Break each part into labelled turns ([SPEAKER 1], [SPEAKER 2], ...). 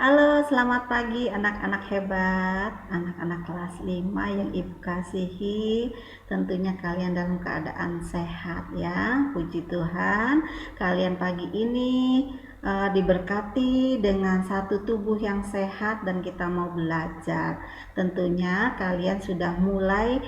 [SPEAKER 1] Halo, selamat pagi anak-anak hebat, anak-anak kelas 5 yang Ibu kasihi. Tentunya kalian dalam keadaan sehat ya. Puji Tuhan, kalian pagi ini diberkati dengan satu tubuh yang sehat dan kita mau belajar. Tentunya kalian sudah mulai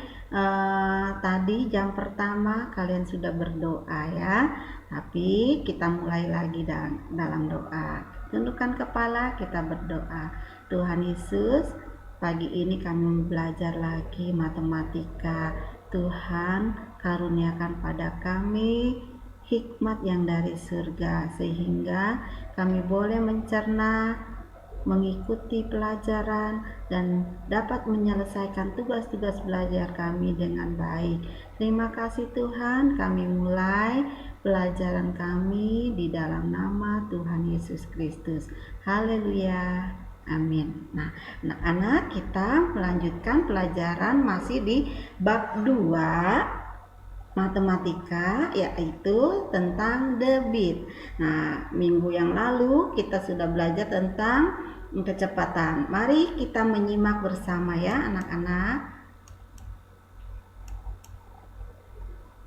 [SPEAKER 1] tadi jam pertama kalian sudah berdoa ya. Tapi kita mulai lagi dalam doa. Tundukkan kepala, kita berdoa. Tuhan Yesus, pagi ini kami belajar lagi matematika. Tuhan, karuniakan pada kami hikmat yang dari surga, sehingga kami boleh mencerna, mengikuti pelajaran, dan dapat menyelesaikan tugas-tugas belajar kami dengan baik. Terima kasih Tuhan, kami mulai pelajaran kami di dalam nama Tuhan Yesus Kristus. Haleluya. Amin. Nah, anak-anak, kita melanjutkan pelajaran masih di bab 2 matematika, yaitu tentang debit. Nah, minggu yang lalu kita sudah belajar tentang kecepatan. Mari kita menyimak bersama ya anak-anak.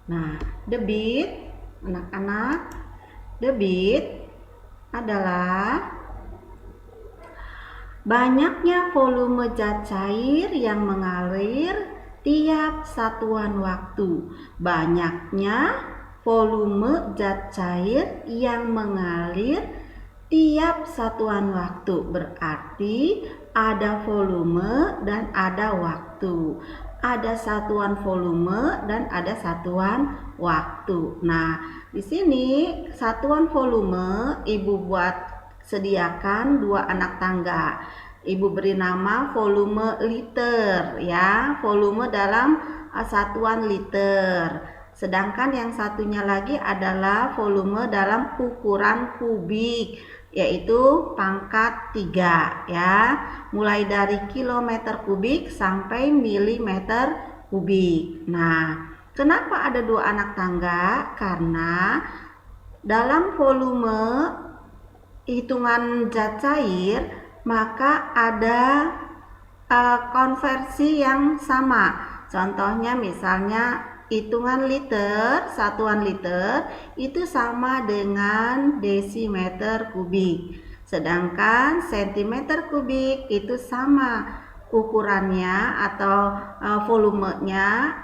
[SPEAKER 1] Nah, debit, anak-anak, debit adalah banyaknya volume zat cair yang mengalir tiap satuan waktu. Banyaknya volume zat cair yang mengalir tiap satuan waktu. Berarti ada volume dan ada waktu. Ada satuan volume dan ada satuan waktu. Nah, di sini satuan volume Ibu buat sediakan 2 anak tangga. Ibu beri nama volume liter ya, volume dalam satuan liter. Sedangkan yang satunya lagi adalah volume dalam ukuran kubik, yaitu pangkat 3 ya. Mulai dari kilometer kubik sampai milimeter kubik. Nah, kenapa ada 2 anak tangga? Karena dalam volume hitungan zat cair, maka ada konversi yang sama. Contohnya misalnya hitungan liter, satuan liter itu sama dengan desimeter kubik. Sedangkan sentimeter kubik itu sama ukurannya atau volumenya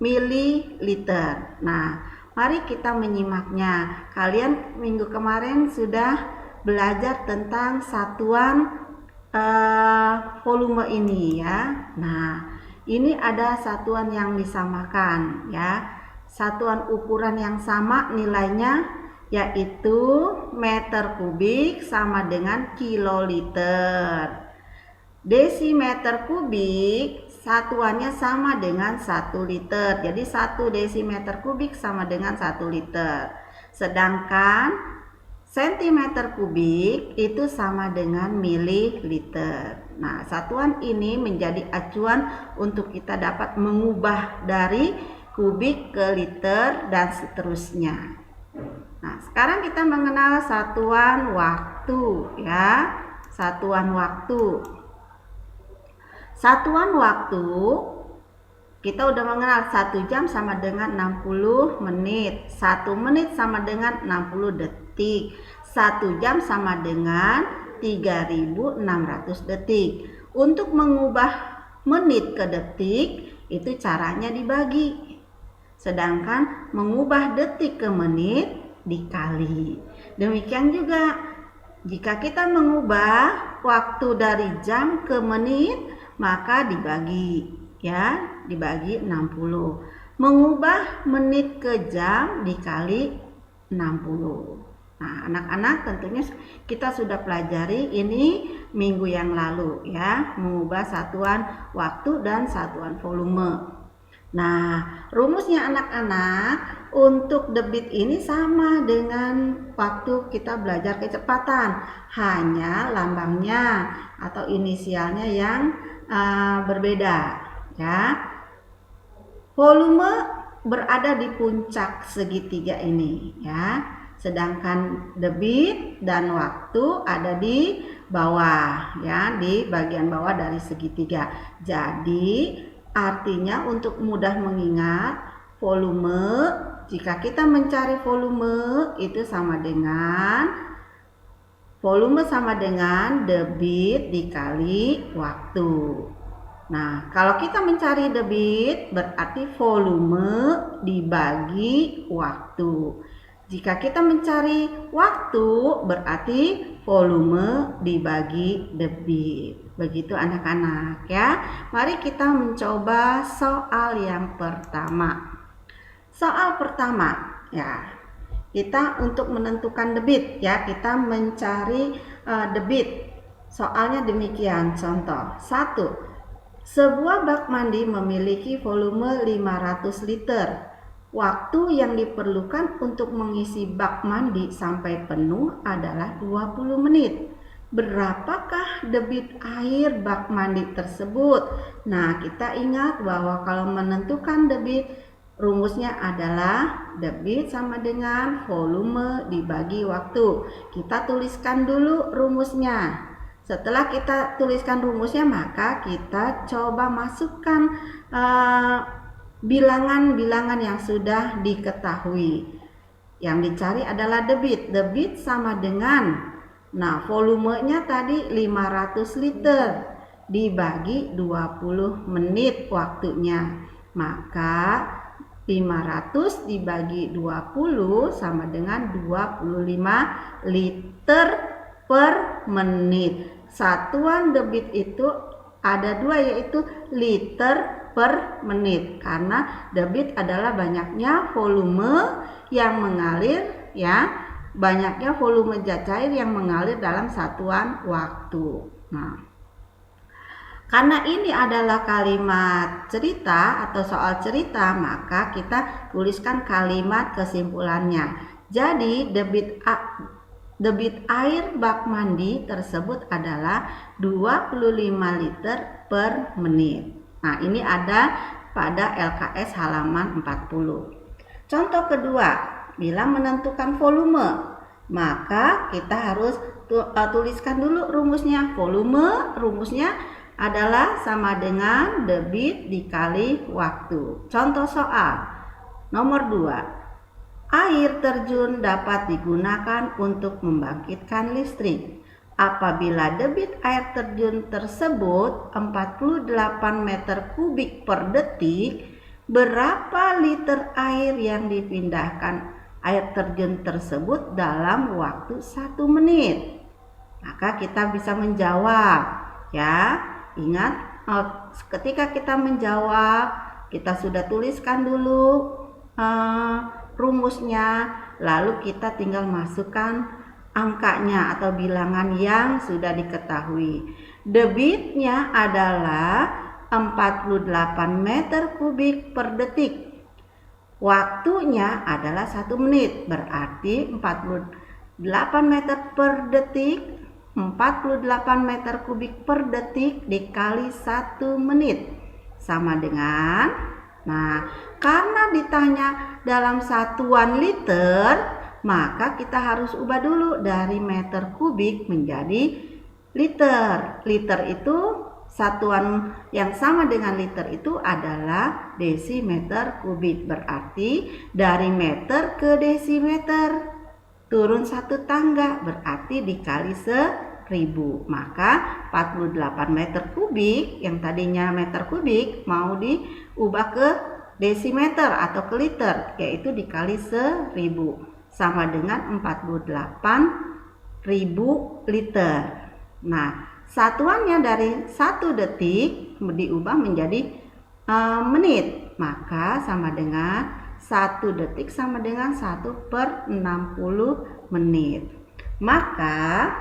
[SPEAKER 1] mililiter. Nah, mari kita menyimaknya. Kalian minggu kemarin sudah belajar tentang satuan volume ini ya. Nah, ini ada satuan yang disamakan ya. Satuan ukuran yang sama nilainya yaitu meter kubik sama dengan kiloliter. Desimeter kubik satuannya sama dengan 1 liter. Jadi 1 desimeter kubik sama dengan 1 liter. Sedangkan sentimeter kubik itu sama dengan mililiter. Nah, satuan ini menjadi acuan untuk kita dapat mengubah dari kubik ke liter dan seterusnya. Nah, sekarang kita mengenal satuan waktu ya. Satuan waktu. Satuan waktu kita udah mengenal 1 jam sama dengan 60 menit. 1 menit sama dengan 60 detik. 1 jam sama dengan 3600 detik. Untuk mengubah menit ke detik itu caranya dibagi. Sedangkan mengubah detik ke menit dikali. Demikian juga jika kita mengubah waktu dari jam ke menit, maka dibagi ya, dibagi 60. Mengubah menit ke jam dikali 60. Nah, anak-anak tentunya kita sudah pelajari ini minggu yang lalu ya, mengubah satuan waktu dan satuan volume. Nah, rumusnya anak-anak untuk debit ini sama dengan waktu kita belajar kecepatan, hanya lambangnya atau inisialnya yang berbeda ya. Volume berada di puncak segitiga ini ya. Sedangkan debit dan waktu ada di bawah ya, di bagian bawah dari segitiga. Jadi artinya untuk mudah mengingat volume, jika kita mencari volume itu sama dengan debit dikali waktu. Nah, kalau kita mencari debit berarti volume dibagi waktu. Jika kita mencari waktu berarti volume dibagi debit. Begitu anak-anak ya. Mari kita mencoba soal yang pertama. Soal pertama ya. Kita untuk menentukan debit ya, kita mencari debit. Soalnya demikian, contoh 1. Sebuah bak mandi memiliki volume 500 liter. Waktu yang diperlukan untuk mengisi bak mandi sampai penuh adalah 20 menit. Berapakah debit air bak mandi tersebut? Nah, kita ingat bahwa kalau menentukan debit, rumusnya adalah debit sama dengan volume dibagi waktu. Kita tuliskan dulu rumusnya. Setelah kita tuliskan rumusnya, maka kita coba masukkan bilangan-bilangan yang sudah diketahui. Yang dicari adalah debit. Debit sama dengan, nah volumenya tadi 500 liter dibagi 20 menit waktunya. Maka 500 dibagi 20 sama dengan 25 liter per menit. Satuan debit itu ada dua, yaitu liter per menit, karena debit adalah banyaknya volume yang mengalir ya, banyaknya volume zat cair yang mengalir dalam satuan waktu. Nah, karena ini adalah kalimat cerita atau soal cerita, maka kita tuliskan kalimat kesimpulannya. Jadi debit air bak mandi tersebut adalah 25 liter per menit. Nah, ini ada pada LKS halaman 40. Contoh kedua, bila menentukan volume, maka kita harus tuliskan dulu rumusnya. Volume, rumusnya adalah sama dengan debit dikali waktu. Contoh soal nomor 2. Air terjun dapat digunakan untuk membangkitkan listrik. Apabila debit air terjun tersebut 48 meter kubik per detik, berapa liter air yang dipindahkan air terjun tersebut dalam waktu 1 menit? Maka kita bisa menjawab ya. Ingat, ketika kita menjawab, kita sudah tuliskan dulu rumusnya, lalu kita tinggal masukkan angkanya atau bilangan yang sudah diketahui. Debitnya adalah 48 meter kubik per detik. Waktunya adalah 1 menit, berarti 48 meter per detik, 48 meter kubik per detik dikali 1 menit sama dengan, nah karena ditanya dalam satuan liter, maka kita harus ubah dulu dari meter kubik menjadi liter. Liter itu satuan yang sama dengan liter itu adalah desimeter kubik. Berarti dari meter ke desimeter turun 1 tangga, berarti dikali 1000. Maka 48 meter kubik yang tadinya meter kubik mau diubah ke desimeter atau ke liter, yaitu dikali 1000 sama dengan 48.000 liter. Nah, satuannya dari 1 detik diubah menjadi menit, maka sama dengan 1 detik sama dengan 1/60 menit. Maka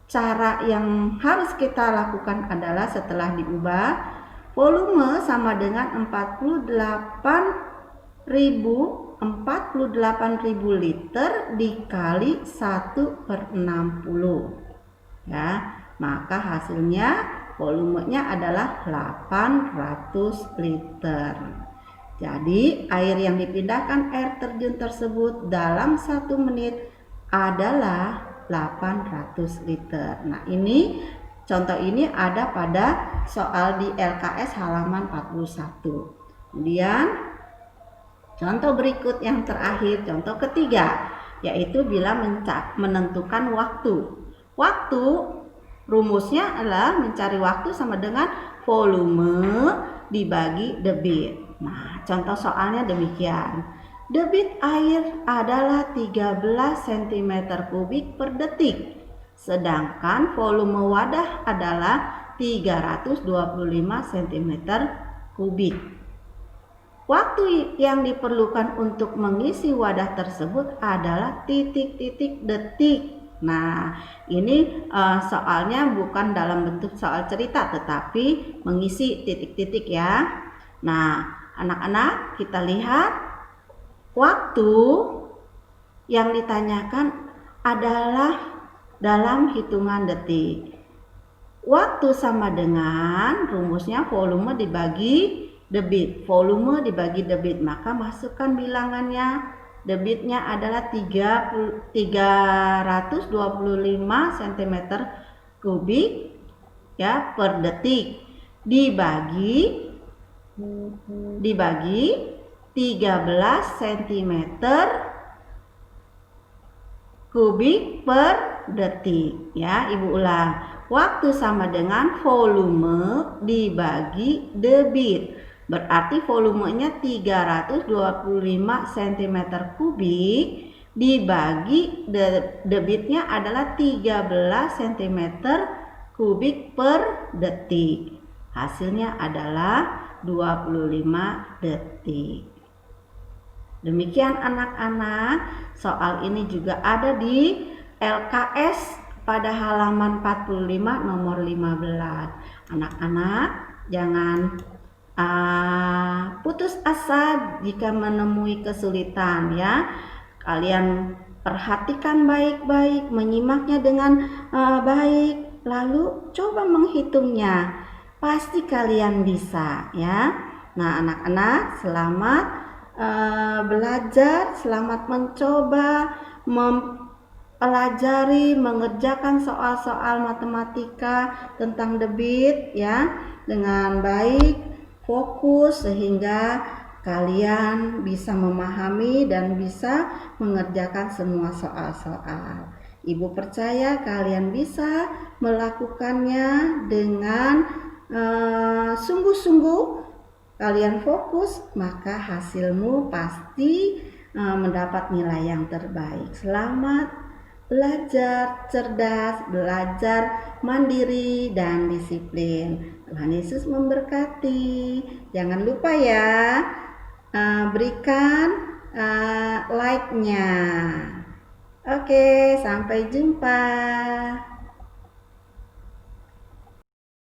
[SPEAKER 1] cara yang harus kita lakukan adalah setelah diubah, volume sama dengan 48.000 liter dikali 1/60 ya, maka hasilnya volumenya adalah 800 liter. Jadi air yang dipindahkan air terjun tersebut dalam 1 menit adalah 800 liter. Nah, ini contoh ini ada pada soal di LKS halaman 41. Kemudian contoh berikut yang terakhir, contoh ketiga, yaitu bila menentukan waktu. Waktu rumusnya adalah mencari waktu sama dengan volume dibagi debit. Nah, contoh soalnya demikian. Debit air adalah 13 cm kubik per detik, sedangkan volume wadah adalah 325 cm kubik. Waktu yang diperlukan untuk mengisi wadah tersebut adalah titik-titik detik. Nah, ini soalnya bukan dalam bentuk soal cerita, tetapi mengisi titik-titik ya. Nah, anak-anak, kita lihat waktu yang ditanyakan adalah dalam hitungan detik. Waktu sama dengan rumusnya volume dibagi debit. Volume dibagi debit, maka masukkan bilangannya. Debitnya adalah 325 cm kubik ya per detik dibagi 13 cm kubik per detik ya. Ibu ulang. Waktu sama dengan volume dibagi debit. Berarti volumenya 325 cm kubik dibagi debitnya adalah 13 cm kubik per detik. Hasilnya adalah 25 detik. Demikian anak-anak, soal ini juga ada di LKS pada halaman 45 nomor 15. Anak-anak jangan putus asa jika menemui kesulitan ya. Kalian perhatikan baik-baik, menyimaknya dengan baik, lalu coba menghitungnya. Pasti kalian bisa ya. Nah, anak-anak, selamat belajar, selamat mencoba mempelajari, mengerjakan soal-soal matematika tentang debit ya dengan baik, fokus, sehingga kalian bisa memahami dan bisa mengerjakan semua soal-soal. Ibu percaya kalian bisa melakukannya dengan sungguh-sungguh. Kalian fokus, maka hasilmu pasti mendapat nilai yang terbaik. Selamat belajar cerdas, belajar mandiri dan disiplin. Tuhan Yesus memberkati. Jangan lupa ya, berikan like-nya. Oke, sampai jumpa.